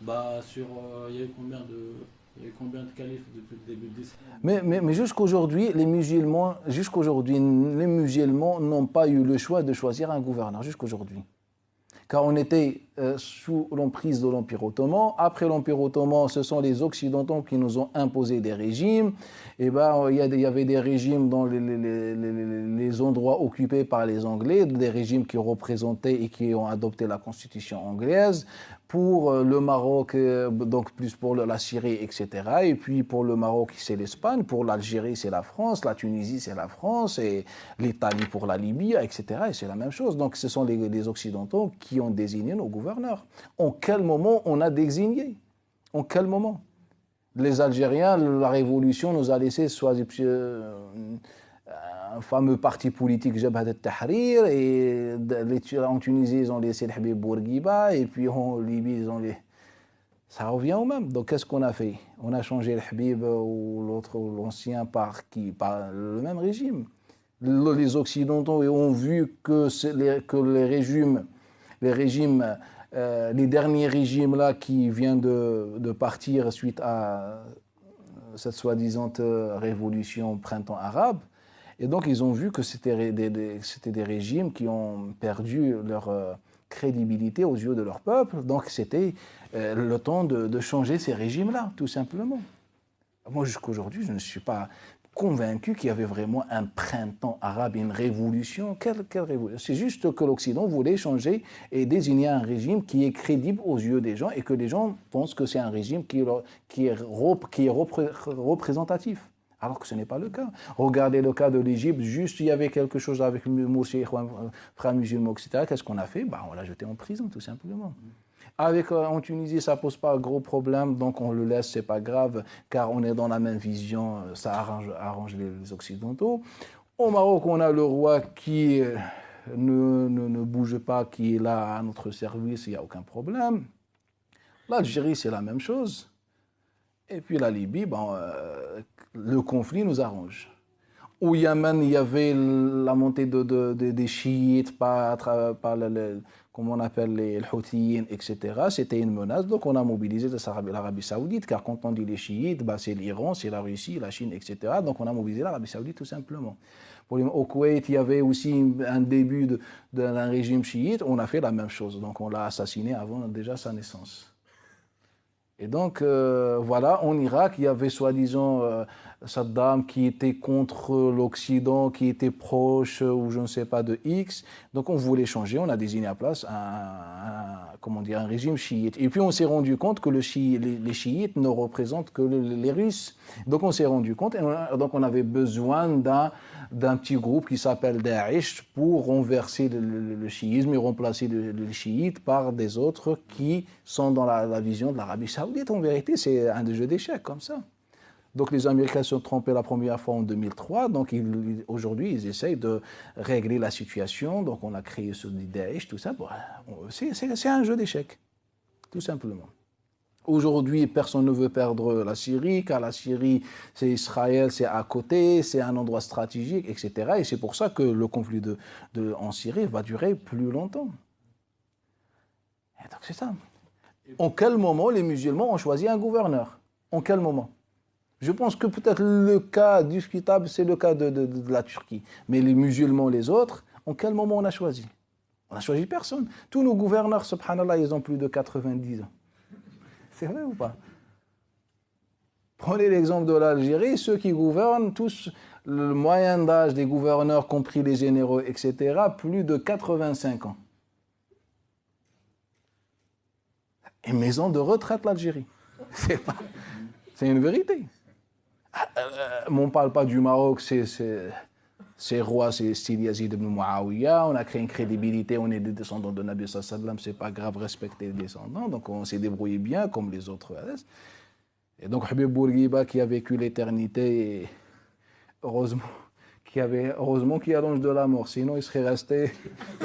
Il y a eu il y a eu combien de califes depuis le début de l'islam? Mais jusqu'aujourd'hui, les musulmans n'ont pas eu le choix de choisir un gouverneur, jusqu'aujourd'hui. Car on était sous l'emprise de l'Empire ottoman. Après l'Empire ottoman, ce sont les Occidentaux qui nous ont imposé des régimes. Et ben, il y avait des régimes dans les endroits occupés par les Anglais, des régimes qui représentaient et qui ont adopté la constitution anglaise. Pour le Maroc, donc plus pour la Syrie, etc. Et puis pour le Maroc, c'est l'Espagne. Pour l'Algérie, c'est la France. La Tunisie, c'est la France. Et l'Italie pour la Libye, etc. Et c'est la même chose. Donc ce sont les Occidentaux qui ont désigné nos gouverneurs. En quel moment on a désigné? En quel moment? Les Algériens, la révolution nous a laissé un fameux parti politique, Jabhat al-Tahrir, et en Tunisie, ils ont laissé le Habib Bourguiba, et puis en Libye, ils ont les... Ça revient au même. Donc qu'est-ce qu'on a fait? On a changé le Habib ou l'autre, l'ancien par qui? Par le même régime. Les Occidentaux ont vu que les derniers régimes là qui viennent de partir suite à cette soi-disant révolution au printemps arabe, et donc ils ont vu que c'était des régimes qui ont perdu leur crédibilité aux yeux de leur peuple, donc c'était le temps de changer ces régimes-là, tout simplement. Moi, jusqu'à aujourd'hui, je ne suis pas convaincu qu'il y avait vraiment un printemps arabe, une révolution. Quelle révolution? C'est juste que l'Occident voulait changer et désigner un régime qui est crédible aux yeux des gens et que les gens pensent que c'est un régime qui est représentatif. Alors que ce n'est pas le cas. Regardez le cas de l'Égypte, juste il y avait quelque chose avec Morsi, frères musulmans, etc. Qu'est-ce qu'on a fait? On l'a jeté en prison, tout simplement. En Tunisie, ça pose pas gros problème, donc on le laisse, c'est pas grave, car on est dans la même vision, ça arrange les Occidentaux. Au Maroc, on a le roi qui ne bouge pas, qui est là à notre service, il n'y a aucun problème. L'Algérie, c'est la même chose. Et puis la Libye, le conflit nous arrange. Au Yémen, il y avait la montée des chiites par comment on appelle les Houthiyyin, etc. C'était une menace, donc on a mobilisé l'Arabie Saoudite, car quand on dit les chiites, c'est l'Iran, c'est la Russie, la Chine, etc. Donc on a mobilisé l'Arabie Saoudite tout simplement. Au Koweït, il y avait aussi un début d'un régime chiite, on a fait la même chose, donc on l'a assassiné avant déjà sa naissance. Et donc, voilà, en Irak, il y avait soi-disant Saddam qui était contre l'Occident, qui était proche, ou je ne sais pas, de X. Donc, on voulait changer, on a désigné à place un régime chiite. Et puis, on s'est rendu compte que les chiites ne représentent que les Russes. Donc, on s'est rendu compte, donc on avait besoin d'un petit groupe qui s'appelle Daesh pour renverser le chiisme et remplacer le chiite par des autres qui sont dans la vision de l'Arabie Saoudite. En vérité, c'est un jeu d'échecs comme ça. Donc les Américains se sont trompés la première fois en 2003. Donc aujourd'hui, ils essayent de régler la situation. Donc on a créé ce Daesh, tout ça. C'est un jeu d'échecs, tout simplement. Aujourd'hui, personne ne veut perdre la Syrie, car la Syrie, c'est Israël, c'est à côté, c'est un endroit stratégique, etc. Et c'est pour ça que le conflit en Syrie va durer plus longtemps. Et donc c'est ça. En quel moment les musulmans ont choisi un gouverneur? En quel moment? Je pense que peut-être le cas discutable, c'est le cas de la Turquie. Mais les musulmans, les autres, en quel moment on a choisi? On n'a choisi personne. Tous nos gouverneurs, subhanallah, ils ont plus de 90 ans. C'est vrai ou pas? Prenez l'exemple de l'Algérie, ceux qui gouvernent, tous, le moyen d'âge des gouverneurs, compris les généraux, etc., plus de 85 ans. Une maison de retraite, l'Algérie. C'est une vérité. On ne parle pas du Maroc, c'est roi, c'est style Yazid ibn Muawiyah, on a créé une crédibilité, on est des descendants de Nabi sallallahu alayhi wa sallam, c'est pas grave, respecter les descendants, donc on s'est débrouillé bien comme les autres. Et donc Habib Bourguiba qui a vécu l'éternité, heureusement qu'il allonge de la mort, sinon il serait resté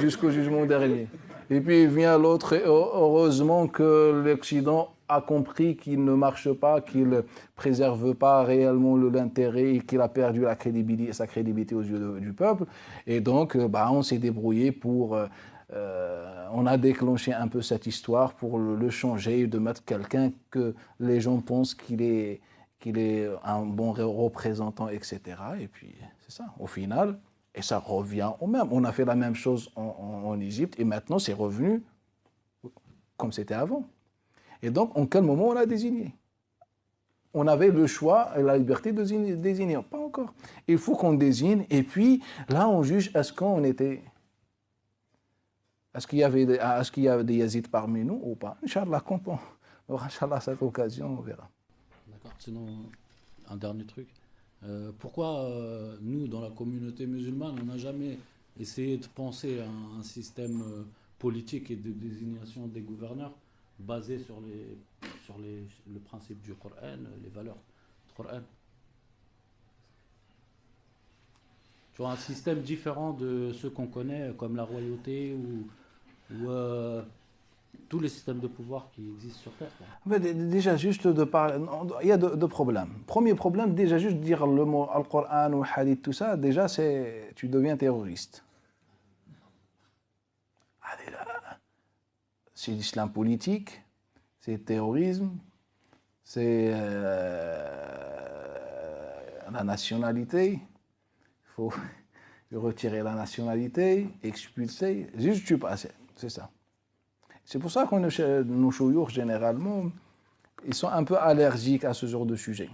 jusqu'au jugement dernier. Et puis vient l'autre, heureusement que l'Occident a compris qu'il ne marche pas, qu'il ne préserve pas réellement l'intérêt et qu'il a perdu sa crédibilité aux yeux du peuple. Et donc, on s'est débrouillé pour on a déclenché un peu cette histoire pour le changer, de mettre quelqu'un que les gens pensent qu'il est un bon représentant, etc. Et puis, c'est ça, au final, et ça revient au même. On a fait la même chose en Égypte, et maintenant, c'est revenu comme c'était avant. Et donc, en quel moment on a désigné? On avait le choix et la liberté de désigner. Pas encore. Il faut qu'on désigne, et puis, là, on juge, est-ce qu'il y avait des Yazid parmi nous ou pas? Inch'Allah, quand on aura, Inch'Allah, cette occasion, on verra. D'accord. Sinon, un dernier truc. Pourquoi nous, dans la communauté musulmane, on n'a jamais essayé de penser à un système politique et de désignation des gouverneurs basé sur le principe du Coran, les valeurs du Coran? Tu vois, un système différent de ceux qu'on connaît, comme la royauté ou tous les systèmes de pouvoir qui existent sur Terre, quoi. Mais déjà, juste de parler, il y a deux problèmes. Premier problème, déjà, juste dire le mot Al-Qur'an ou Hadith, tout ça, déjà, tu deviens terroriste. Ah, déjà, c'est l'islam politique, c'est le terrorisme, c'est la nationalité. Il faut retirer la nationalité, expulser, juste tu passes, c'est ça. C'est pour ça que nos chouyours, généralement, ils sont un peu allergiques à ce genre de sujet.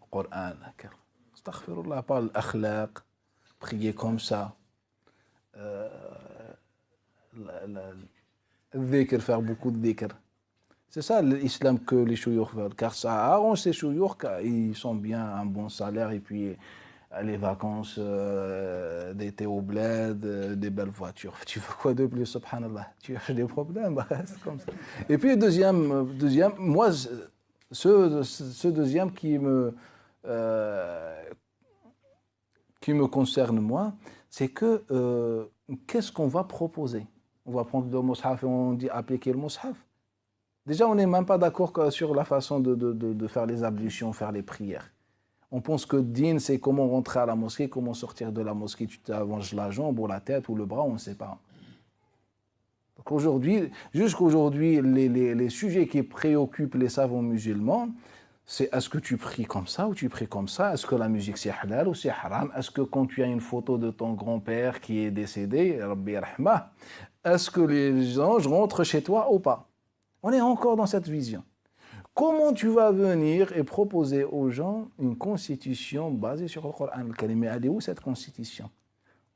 Coran, astaghfirullah, parle akhlaq, prier comme ça, dhikr, faire beaucoup de dhikr. C'est ça l'islam que les chouyours veulent, car ça arrange ces chouyours, car ils sont bien un bon salaire, et puis les vacances d'été au bled, des belles voitures. Tu veux quoi de plus, subhanallah? Tu as des problèmes, c'est comme ça. Et puis deuxième moi, ce deuxième qui me concerne moi, c'est que qu'est-ce qu'on va proposer? On va prendre le mushaf et on dit appliquer le mushaf. Déjà, on n'est même pas d'accord sur la façon de faire les ablutions, faire les prières. On pense que din, c'est comment rentrer à la mosquée, comment sortir de la mosquée, tu t'avances la jambe ou la tête ou le bras, on ne sait pas. Donc aujourd'hui, jusqu'aujourd'hui, les sujets qui préoccupent les savants musulmans, c'est est-ce que tu pries comme ça ou tu pries comme ça? Est-ce que la musique c'est halal ou c'est haram? Est-ce que quand tu as une photo de ton grand-père qui est décédé, Rabbi yarhamah, est-ce que les anges rentrent chez toi ou pas? On est encore dans cette vision. Comment tu vas venir et proposer aux gens une constitution basée sur le Coran al-Karim? Mais elle est où cette constitution?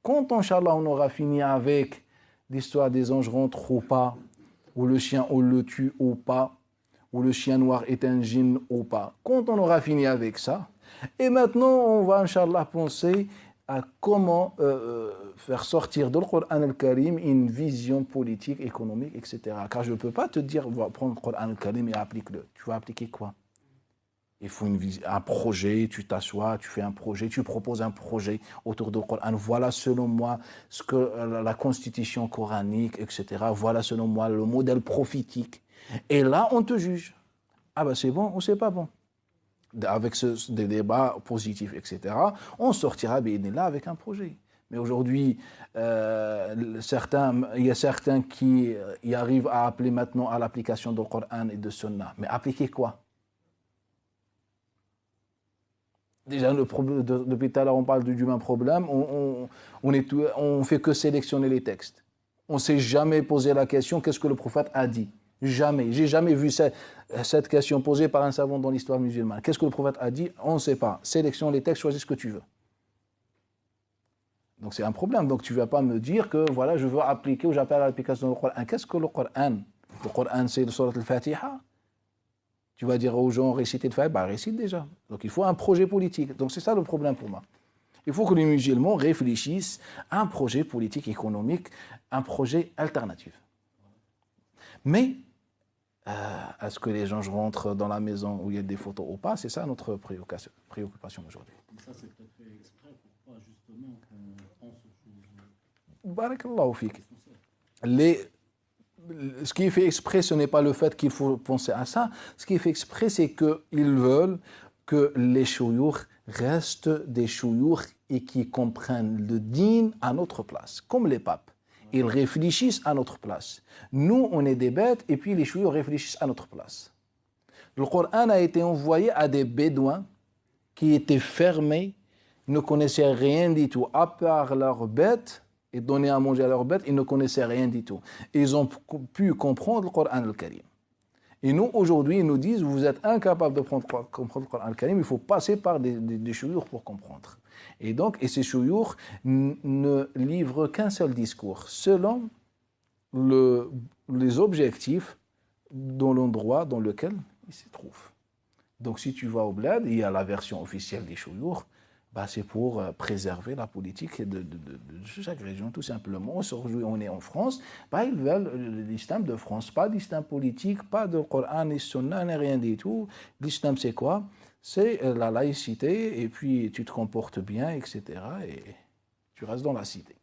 Quand, Inch'Allah, on aura fini avec l'histoire des anges rentrent ou pas, ou le chien, on le tue ou pas, ou le chien noir est un djinn ou pas, quand on aura fini avec ça, et maintenant on va, Inch'Allah, penser à comment faire sortir de le Coran al-Karim une vision politique, économique, etc. Car je ne peux pas te dire, va prendre le Coran al-Karim et applique-le. Tu vas appliquer quoi? Il faut un projet, tu t'assois, tu fais un projet, tu proposes un projet autour du Coran. Voilà selon moi ce que la constitution coranique, etc. Voilà selon moi le modèle prophétique. Et là, on te juge. Ah ben c'est bon ou c'est pas bon. Avec des débats positifs, etc., on sortira là avec un projet. Mais aujourd'hui, il y a certains qui y arrivent à appeler maintenant à l'application du Coran et de Sunna. Mais appliquer quoi? Déjà, depuis tout à l'heure, on parle du même problème. On fait que sélectionner les textes. On ne s'est jamais posé la question, qu'est-ce que le prophète a dit? Jamais. J'ai jamais vu cette question posée par un savant dans l'histoire musulmane. Qu'est-ce que le prophète a dit? On ne sait pas. Sélectionne les textes, choisis ce que tu veux. Donc c'est un problème. Donc tu ne vas pas me dire que voilà, je veux appliquer ou j'appelle à l'application du Coran. Qu'est-ce que le Coran? Le Coran, c'est le surat al-Fatiha. Tu vas dire aux gens, réciter le Fatiha, bah récite déjà. Donc il faut un projet politique. Donc c'est ça le problème pour moi. Il faut que les musulmans réfléchissent à un projet politique, économique, un projet alternatif. Mais est-ce que les gens rentrent dans la maison où il y a des photos ou pas? C'est ça notre préoccupation aujourd'hui. Ça, c'est peut-être fait exprès pour pas justement qu'on pense aux choses. Barakallahu fik. Ce qui est fait exprès, ce n'est pas le fait qu'il faut penser à ça. Ce qui est fait exprès, c'est qu'ils veulent que les chouyours restent des chouyours et qui comprennent le din à notre place, comme les papes. Ils réfléchissent à notre place. Nous, on est des bêtes, et puis les chouyurs réfléchissent à notre place. Le Coran a été envoyé à des bédouins qui étaient fermés, ne connaissaient rien du tout, à part leurs bêtes, et donner à manger à leurs bêtes, ils ne connaissaient rien du tout. Ils ont pu comprendre le Coran al-Karim. Et nous, aujourd'hui, ils nous disent, vous êtes incapables de comprendre le Coran al-Karim, il faut passer par des chouyurs pour comprendre. Et ces chouyurs ne livrent qu'un seul discours, selon les objectifs dans l'endroit dans lequel il se trouve. Donc si tu vas au bled, il y a la version officielle des chouyurs, c'est pour préserver la politique de chaque région, tout simplement. Aujourd'hui, on est en France, ils veulent l'islam de France, pas d'islam politique, pas de Coran et Sunna, rien du tout. L'islam, c'est quoi? C'est la laïcité, et puis tu te comportes bien, etc. Et tu restes dans la cité.